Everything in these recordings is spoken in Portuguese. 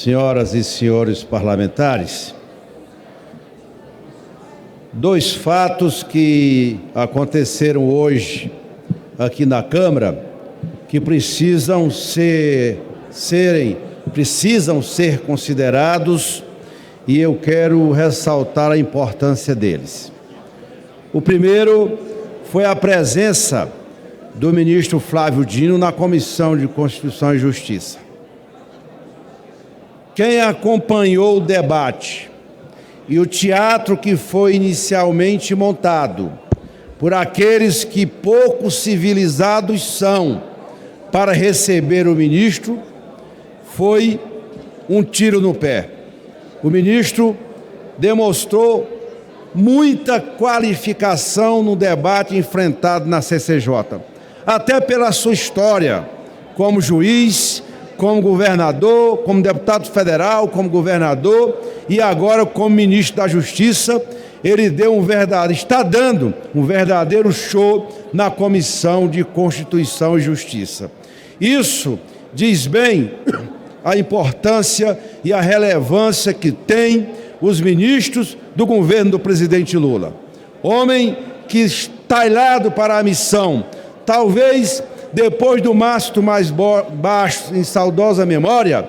senhoras e senhores parlamentares, dois fatos que aconteceram hoje aqui na Câmara que precisam ser considerados e eu quero ressaltar a importância deles. O primeiro foi a presença do ministro Flávio Dino na Comissão de Constituição e Justiça. Quem acompanhou o debate e o teatro que foi inicialmente montado por aqueles que pouco civilizados são para receber o ministro, foi um tiro no pé. O ministro demonstrou muita qualificação no debate enfrentado na CCJ, até pela sua história como juiz, como governador, como deputado federal, como governador e agora como ministro da Justiça. Ele está dando um verdadeiro show na Comissão de Constituição e Justiça. Isso diz bem a importância e a relevância que tem os ministros do governo do presidente Lula. Homem que está talhado para a missão, talvez depois do mastro mais baixo, em saudosa memória,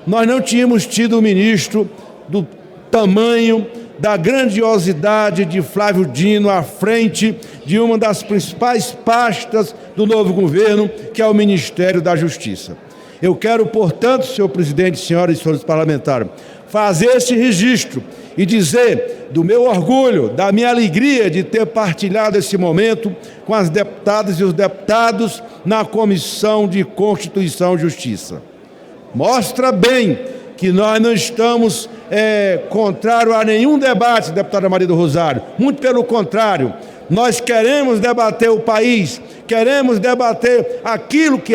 nós não tínhamos tido um ministro do tamanho, da grandiosidade de Flávio Dino à frente de uma das principais pastas do novo governo, que é o Ministério da Justiça. Eu quero, portanto, senhor presidente, senhoras e senhores parlamentares, fazer esse registro e dizer do meu orgulho, da minha alegria de ter partilhado esse momento com as deputadas e os deputados na Comissão de Constituição e Justiça. Mostra bem que nós não estamos contrário a nenhum debate, deputada Maria do Rosário. Muito pelo contrário, nós queremos debater o país, queremos debater aquilo que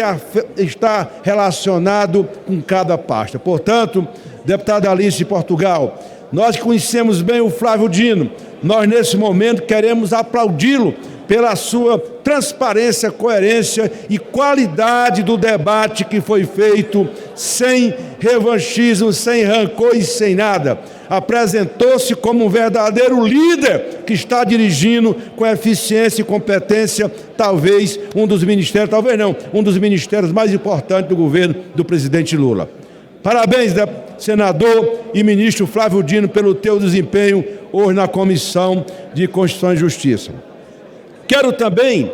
está relacionado com cada pasta. Portanto, deputada Alice de Portugal, nós conhecemos bem o Flávio Dino, nós nesse momento queremos aplaudi-lo pela sua transparência, coerência e qualidade do debate que foi feito sem revanchismo, sem rancor e sem nada. Apresentou-se como um verdadeiro líder que está dirigindo com eficiência e competência, talvez um dos ministérios, talvez não, um dos ministérios mais importantes do governo do presidente Lula. Parabéns, senador e ministro Flávio Dino, pelo teu desempenho hoje na Comissão de Constituição e Justiça. Quero também,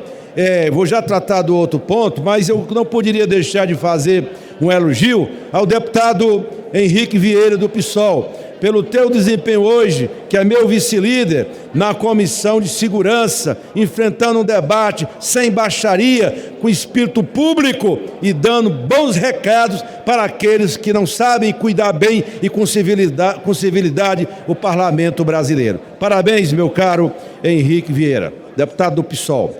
vou já tratar do outro ponto, mas eu não poderia deixar de fazer um elogio ao deputado Henrique Vieira, do PSOL, pelo teu desempenho hoje, que é meu vice-líder, na Comissão de Segurança, enfrentando um debate sem baixaria, com espírito público e dando bons recados para aqueles que não sabem cuidar bem e com civilidade o parlamento brasileiro. Parabéns, meu caro Henrique Vieira, deputado do PSOL.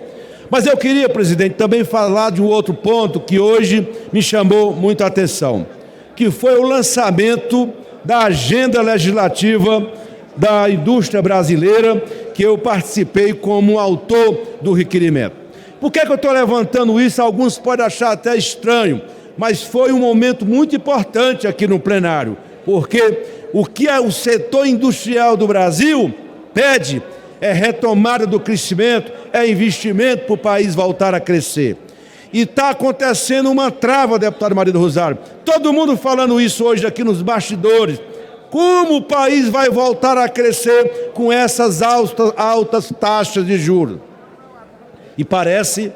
Mas eu queria, presidente, também falar de um outro ponto que hoje me chamou muito a atenção, que foi o lançamento da agenda legislativa da indústria brasileira, que eu participei como autor do requerimento. Por que eu estou levantando isso? Alguns podem achar até estranho, mas foi um momento muito importante aqui no plenário, porque o que o setor industrial do Brasil pede é retomada do crescimento, é investimento para o país voltar a crescer. E está acontecendo uma trava, deputada Maria do Rosário. Todo mundo falando isso hoje aqui nos bastidores. Como o país vai voltar a crescer com essas altas taxas de juros? E parece,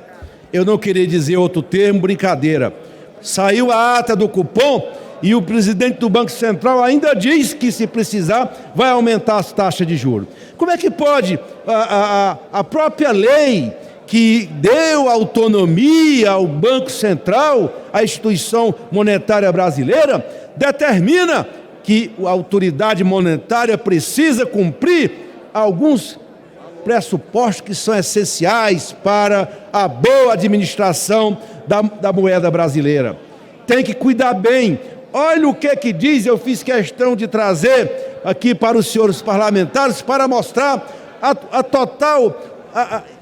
eu não queria dizer outro termo, brincadeira. Saiu a ata do cupom e o presidente do Banco Central ainda diz que, se precisar, vai aumentar as taxas de juros. Como é que pode a própria lei que deu autonomia ao Banco Central, a instituição monetária brasileira, determina que a autoridade monetária precisa cumprir alguns pressupostos que são essenciais para a boa administração da moeda brasileira. Tem que cuidar bem. Olha o que diz, eu fiz questão de trazer aqui para os senhores parlamentares para mostrar a total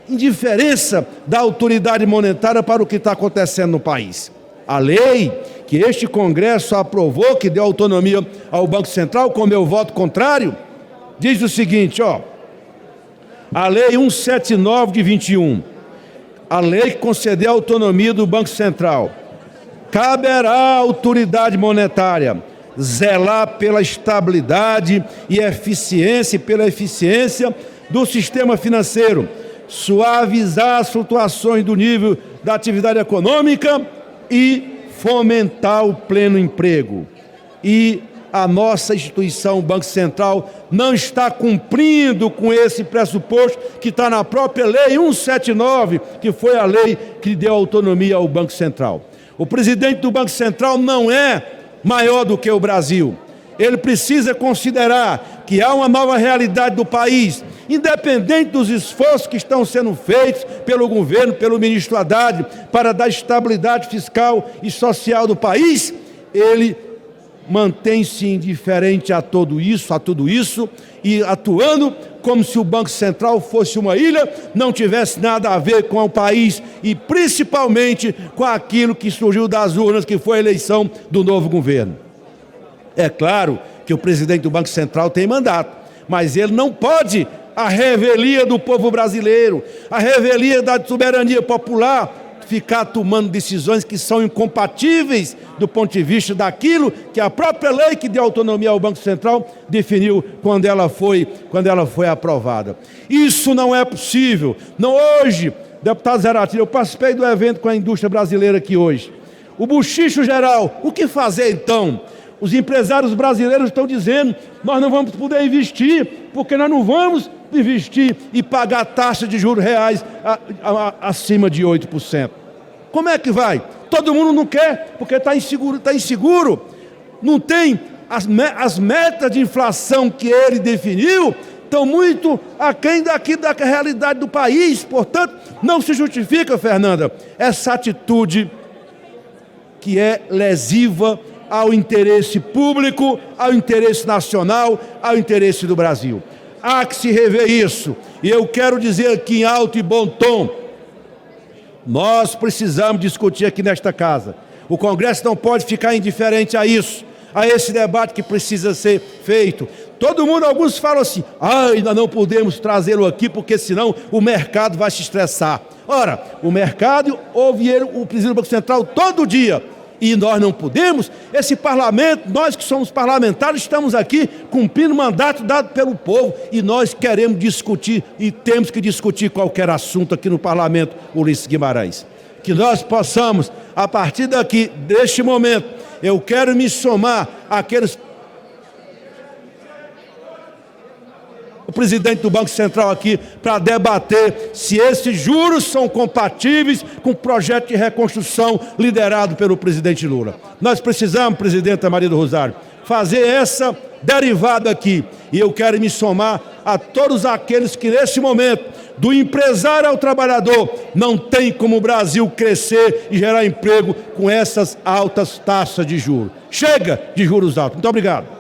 indiferença da autoridade monetária para o que está acontecendo no país. A lei que este Congresso aprovou, que deu autonomia ao Banco Central, com meu voto contrário, diz o seguinte, ó, a Lei 179 de 21, a lei que concedeu a autonomia do Banco Central, caberá à autoridade monetária zelar pela estabilidade e pela eficiência do sistema financeiro, suavizar as flutuações do nível da atividade econômica e fomentar o pleno emprego. E a nossa instituição, o Banco Central, não está cumprindo com esse pressuposto que está na própria Lei 179, que foi a lei que deu autonomia ao Banco Central. O presidente do Banco Central não é maior do que o Brasil. Ele precisa considerar que há uma nova realidade do país, independente dos esforços que estão sendo feitos pelo governo, pelo ministro Haddad, para dar estabilidade fiscal e social do país, ele mantém-se indiferente a tudo isso e atuando como se o Banco Central fosse uma ilha, não tivesse nada a ver com o país e principalmente com aquilo que surgiu das urnas, que foi a eleição do novo governo. É claro que o presidente do Banco Central tem mandato, mas ele não pode, à revelia do povo brasileiro, à revelia da soberania popular, ficar tomando decisões que são incompatíveis do ponto de vista daquilo que a própria lei que deu autonomia ao Banco Central definiu quando ela foi aprovada. Isso não é possível. Não hoje, deputado Zeratina, eu participei do evento com a indústria brasileira aqui hoje. O buchicho geral, o que fazer então? Os empresários brasileiros estão dizendo, nós não vamos poder investir, porque nós não vamos investir e pagar taxa de juros reais acima de 8%. Como é que vai? Todo mundo não quer, porque está inseguro. Não tem as metas de inflação que ele definiu, estão muito aquém da realidade do país. Portanto, não se justifica, Fernanda, essa atitude que é lesiva ao interesse público, ao interesse nacional, ao interesse do Brasil. Há que se rever isso. E eu quero dizer aqui em alto e bom tom, nós precisamos discutir aqui nesta casa. O Congresso não pode ficar indiferente a isso, a esse debate que precisa ser feito. Todo mundo, alguns falam assim, ainda não podemos trazê-lo aqui porque senão o mercado vai se estressar. Ora, o mercado ouve o presidente do Banco Central todo dia. E nós não podemos, esse parlamento, nós que somos parlamentares, estamos aqui cumprindo o mandato dado pelo povo e nós queremos discutir e temos que discutir qualquer assunto aqui no parlamento, Ulisses Guimarães. Que nós possamos, a partir daqui, deste momento, eu quero me somar àqueles... o presidente do Banco Central aqui para debater se esses juros são compatíveis com o projeto de reconstrução liderado pelo presidente Lula. Nós precisamos, presidenta Maria do Rosário, fazer essa derivada aqui. E eu quero me somar a todos aqueles que nesse momento, do empresário ao trabalhador, não tem como o Brasil crescer e gerar emprego com essas altas taxas de juros. Chega de juros altos. Muito obrigado.